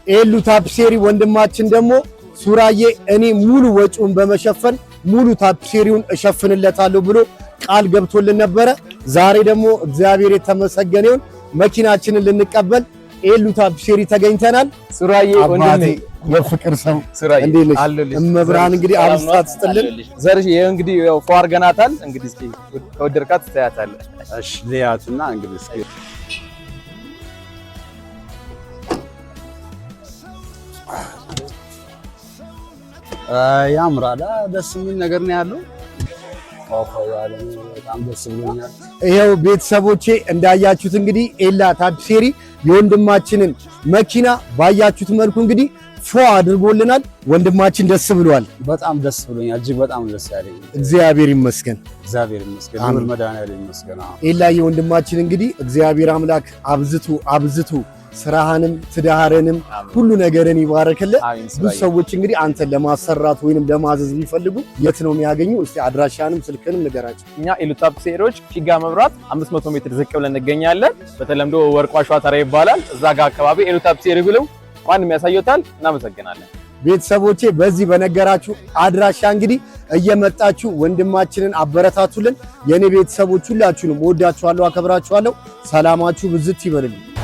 ኤሉ ታፒሴሪ ወንድማችን ደግሞ ሱራዬ እኔ ሙሉ ወጪውን በመሸፈን ሙሉ ታፒሴሪውን እሸፍንለታለሁ ብሎ ቃል ገብቶልን ነበረ። ዛሬ ደግሞ እግዚአብሔር የተመሰገነ ይሁን መኪናችንን ልንቀበል ኤሉ ታፒሴሪ ተገኝተናል። ሱራዬ ወንድሜ የፍቅር ሰው እንዴት ነሽ? እመብርሃን እንግዲህ አብስታት ስትልን ዘርሽ ይሄ እንግዲህ ያው ፏር ገናታል። እንግዲህ እስኪ ከወደድካት ትያታለህ። እሺ ለያትና እንግዲህ እስኪ ያምራል። ደስ የሚል ነገር ነው ያለው። በጣም ደስ ብሎኛል። ይሄው ቤተሰቦቼ እንዳያችሁት እንግዲህ ኤላ ታፒሴሪ የወንድማችንን መኪና ባያችሁት መልኩ እንግዲህ ፎ አድርጎልናል። ወንድማችን ደስ ብሏል። በጣም ደስ ብሎኛል። እጅግ በጣም ደስ ያለኝ እግዚአብሔር ይመስገን። እግዚአብሔር ይመስገን። አሁን መድኃኒዓለም ይመስገን። ኤላዬ ወንድማችን እንግዲህ እግዚአብሔር አምላክ አብዝቶ ስራህንም ትዳርንም ሁሉ ነገርን ይባረክልህ። ብዙ ሰዎች እንግዲህ አንተን ለማሰራት ወይንም ለማዘዝ ቢፈልጉ የት ነው የሚያገኙ? እስቲ አድራሻንም ስልክንም ንገራቸው። እኛ ኤሉ ታፒሴሪዎች ፊጋ መብራት 500 ሜትር ዝቅ ብለን እንገኛለን። በተለምዶ ወርቋ ሸዋተራ ይባላል። እዛ ጋር አካባቢ ኤሉ ታፒሴሪ ብለው ማንም ያሳየውታል። እናመሰግናለን። ቤተሰቦቼ በዚህ በነገራችሁ አድራሻ እንግዲህ እየመጣችሁ ወንድማችንን አበረታቱልን። የኔ ቤተሰቦች ሁላችሁንም ወዳችኋለሁ፣ አከብራችኋለሁ። ሰላማችሁ ብዝት ይበልልኝ።